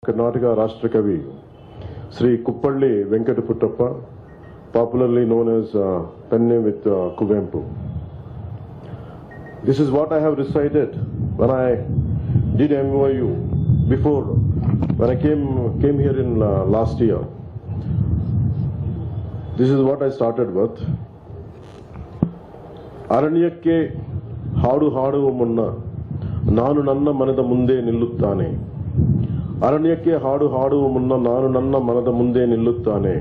Karnataka Rashtrakavi, Sri Kuppalli Venkata, popularly known as pen name with Kuvempu. This is what I have recited when I did MYU before, when I came here in last year. This is what I started with. ಅರಣ್ಯಕ್ಕೆ ಹಾಡು ಹಾಡುವ ಮುನ್ನ ನಾನು ನನ್ನ ಮನದ ಮುಂದೆ ನಿಲ್ಲುತ್ತಾನೆ. ಅರಣ್ಯಕ್ಕೆ ಹಾಡು ಹಾಡುವ ಮುನ್ನ ನಾನು ನನ್ನ ಮನದ ಮುಂದೆ ನಿಲ್ಲುತ್ತಾನೆ.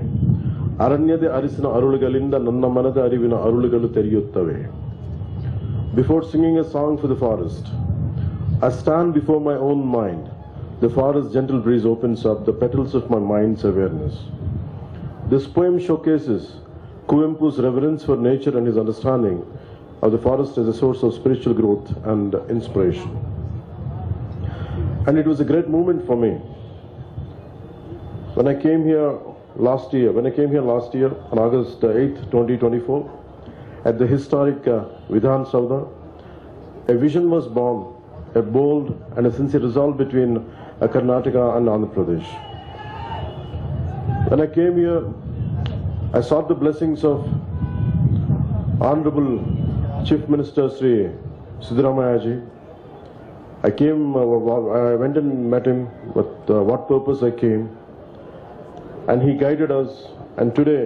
ಅರಣ್ಯದ ಅರಿಸಿನ ಅರುಳುಗಳಿಂದ ನನ್ನ ಮನದ ಅರಿವಿನ ಅರುಳುಗಳು ತೆರೆಯುತ್ತವೆ. Before singing a song for the forest, I stand before my own mind. The forest gentle breeze opens up the petals of my mind's awareness. This poem showcases Kuvempu's reverence for nature and his understanding of the forest as a source of spiritual growth and inspiration. And it was a great moment for me when I came here last year. On August 8th, 2024, at the historic Vidhan Saudha, a vision was born, a bold and a sincere resolve between Karnataka and Andhra Pradesh. When I came here, I sought the blessings of Honorable Chief Minister Sri Siddaramaiah ji. I went and met him with what purpose I came, and he guided us, and today,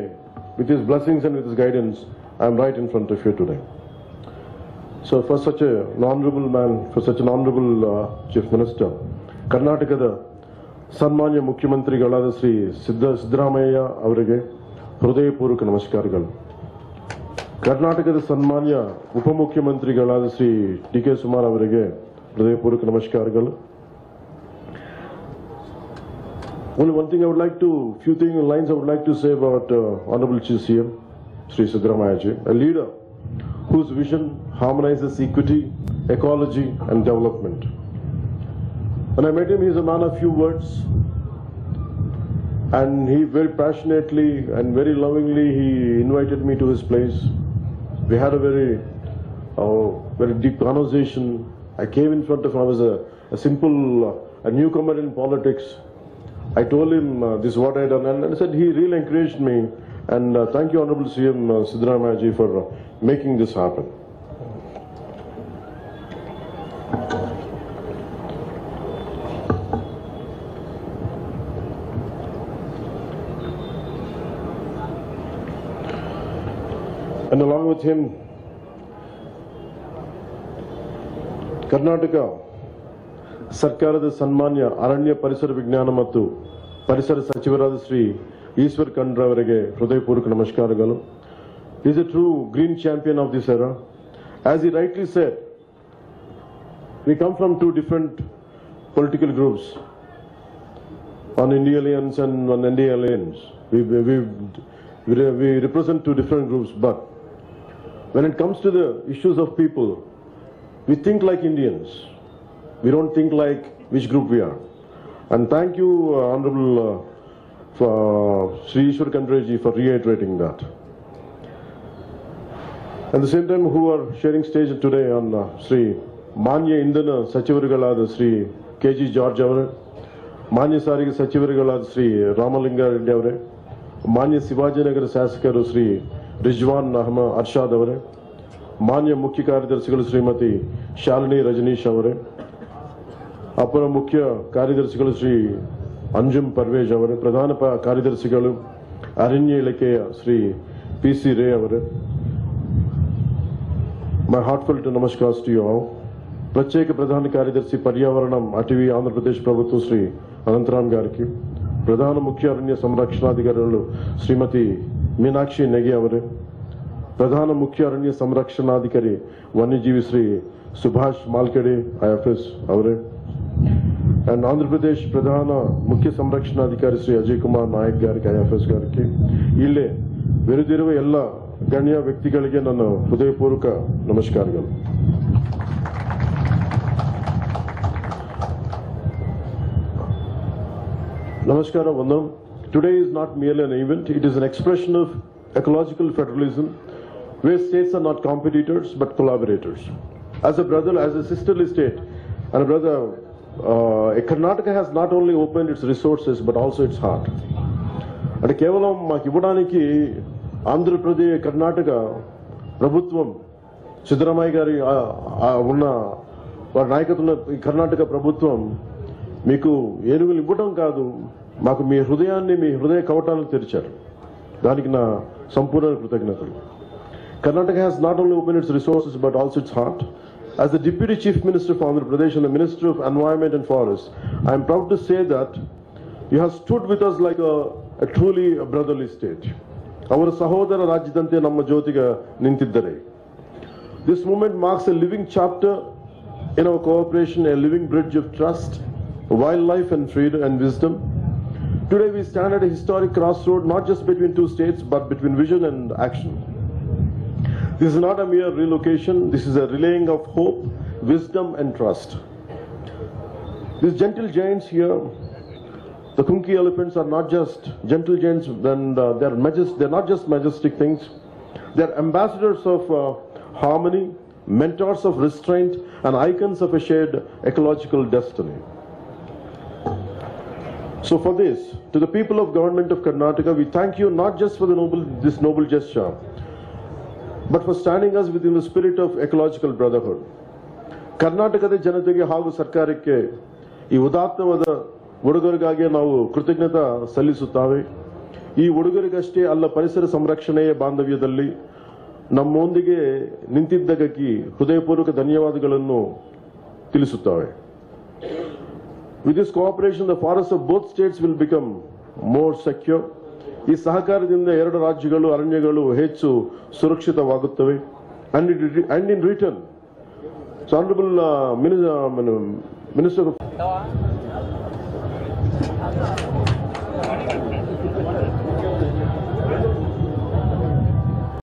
with his blessings and with his guidance, I am right in front of you today. So for such an honorable man, for such an honorable Chief Minister, Karnataka Sanmanya Mukhyamantri Sri Siddaramaiah avarige ಹೃದಯಪೂರ್ವಕ ನಮಸ್ಕಾರಗಳು. ಕರ್ನಾಟಕದ ಸನ್ಮಾನ್ಯ ಉಪಮುಖ್ಯಮಂತ್ರಿಗಳಾದ Shri D K ಸುಮಾರ್ ಅವರಿಗೆ ಹೃದಯಪೂರ್ವಕ ನಮಸ್ಕಾರಗಳು. Only one thing I would like to, few lines I would like to say about Honorable Chief CM Sri Siddaramaiah ji, a leader whose vision harmonizes equity, ecology and development. When I met him, he is a man of few words. And he very passionately and very lovingly he invited me to his place. We had a very deep conversation. I came in front of him. I was a simple a newcomer in politics. I told him this is what I had done, and I said he really encouraged me. And thank you, Honorable CM Siddaramaiah ji, for making this happen. And along with him, Karnataka ಸರ್ಕಾರದ ಸನ್ಮಾನ್ಯ ಅರಣ್ಯ ಪರಿಸರ ವಿಜ್ಞಾನ ಮತ್ತು ಪರಿಸರ ಸಚಿವರಾದ ಶ್ರೀ ಈಶ್ವರ್ ಖಂಡ್ರೆ ಅವರಿಗೆ ಹೃದಯಪೂರ್ವಕ ನಮಸ್ಕಾರಗಳು. He is a true green champion of this era. As he rightly said, we come from two different political groups, on India Alliance and on NDA Alliance. We represent two different groups, but when it comes to the issues of people, we think like Indians. We don't think like which group we are. And thank you, Honorable Sri Ishwar Khandre ji, for reiterating that. At the same time, who are sharing stage today on Sri Manya Indana Sachivargalada Sri K.G. George avare, Manya Sarige Sachivargalada Sri Ramalinga Reddy avare, Manya Sivajinagara Sasakaru Sri Rijwan Ahmad Arshad avare, ಮಾನ್ಯ ಮುಖ್ಯ ಕಾರ್ಯದರ್ಶಿಗಳು ಶ್ರೀಮತಿ ಶಾಲಿನಿ ರಜನೀಶ್ ಅವರೇ, ಅಪರ ಮುಖ್ಯ ಕಾರ್ಯದರ್ಶಿಗಳು ಶ್ರೀ ಅಂಜುಮ್ ಪರ್ವೇಜ್ ಅವರೇ, ಪ್ರಧಾನ ಕಾರ್ಯದರ್ಶಿಗಳು ಅರಣ್ಯ ಇಲಾಖೆಯ ಶ್ರೀ PC Ray ಅವರೇ, my heartfelt namaskars to you all. ప్రత్యేక ప్రధాన కార్యదర్శి పర్యావరణం అటవీ ఆంధ్రప్రదేశ్ ప్రభుత్వం శ్రీ అనంతరామ్ గారికి, ప్రధాన ముఖ్య అరణ్య సంరక్షణాధికారులు శ్రీమతి మీనాక్షి నెగి అవరే, ಪ್ರಧಾನ ಮುಖ್ಯ ಅರಣ್ಯ ಸಂರಕ್ಷಣಾಧಿಕಾರಿ ವನ್ಯಜೀವಿ ಶ್ರೀ ಸುಭಾಷ್ ಮಾಲ್ಕೆಡೆ IFS ಅವರೇ, ಅಂಡ್ ಆಂಧ್ರ ಪ್ರದೇಶ್ ಪ್ರಧಾನ ಮುಖ್ಯ ಸಂರಕ್ಷಣಾಧಿಕಾರಿ ಶ್ರೀ ಅಜಯ್ ಕುಮಾರ್ ನಾಯಕ್ గారికి IFS గారికి, ಇಲ್ಲೇ ಬೆರೆದಿರುವ ಎಲ್ಲ ಗಣ್ಯ ವ್ಯಕ್ತಿಗಳಿಗೆ ನನ್ನ ಹೃದಯಪೂರ್ವಕ ನಮಸ್ಕಾರಗಳು. ನಮಸ್ಕಾರ ವಂದನಂ. Today is not merely an event, it is an expression of ecological federalism, where states are not competitors but collaborators. As a brother, as a sisterly state, and a brother Karnataka has not only opened its resources but also its heart. అంటే కేవలం మాకు ఇవ్వడానికి ఆంధ్రప్రదేశ్ కర్ణాటక ప్రభుత్వం సిద్ధరామయ్య గారి ఉన్న వారి నాయకత్వంలో ఈ కర్ణాటక ప్రభుత్వం మీకు ఏనుగులు ఇవ్వడం కాదు, మాకు మీ హృదయాన్ని మీ హృదయ కవటాలను తెరిచారు. దానికి నా సంపూర్ణ కృతజ్ఞతలు. Karnataka has not only opened its resources but also its heart. As the Deputy Chief Minister of Andhra Pradesh and the Minister of Environment and Forests, I am proud to say that you have stood with us like a truly brotherly state. Our Sahodara Rajyadante Namma Jyotiga Nintiddare. This moment marks a living chapter in our cooperation, a living bridge of trust, wildlife and freedom and wisdom. Today we stand at a historic crossroad, not just between two states but between vision and action. This is not a mere relocation, this is a relaying of hope, wisdom and trust. These gentle giants here, the Kunki elephants, are not just gentle giants, and they're not just majestic things. They're ambassadors of harmony, mentors of restraint, and icons of a shared ecological destiny. So for this, to the people of Government of Karnataka, we thank you not just for this noble gesture, but for standing us within the spirit of ecological brotherhood. ಕರ್ನಾಟಕದ ಜನತೆಗೆ ಹಾಗೂ ಸರ್ಕಾರಕ್ಕೆ ಈ ಉದಾತ್ತವಾದ ಉಡುಗೊರೆಗಾಗಿ ನಾವು ಕೃತಜ್ಞತಾ ಸಲ್ಲಿಸುತ್ತೇವೆ. ಈ ಉಡುಗೊರೆಗಷ್ಟೇ ಅಲ್ಲ, ಪರಿಸರ ಸಂರಕ್ಷಣೆಯ ಬಾಂಧವ್ಯದಲ್ಲಿ ನಮ್ಮೊಂದಿಗೆ ನಿಂತಿದ್ದಕ್ಕಾಗಿ ಹೃದಯಪೂರ್ವಕ ಧನ್ಯವಾದಗಳನ್ನು ತಿಳಿಸುತ್ತೇವೆ. With this cooperation, the forests of both states will become more secure. ಈ ಸಹಕಾರದಿಂದ ಎರಡು ರಾಜ್ಯಗಳು ಅರಣ್ಯಗಳು ಹೆಚ್ಚು ಸುರಕ್ಷಿತವಾಗುತ್ತವೆ. And in return, so Honorable Minister of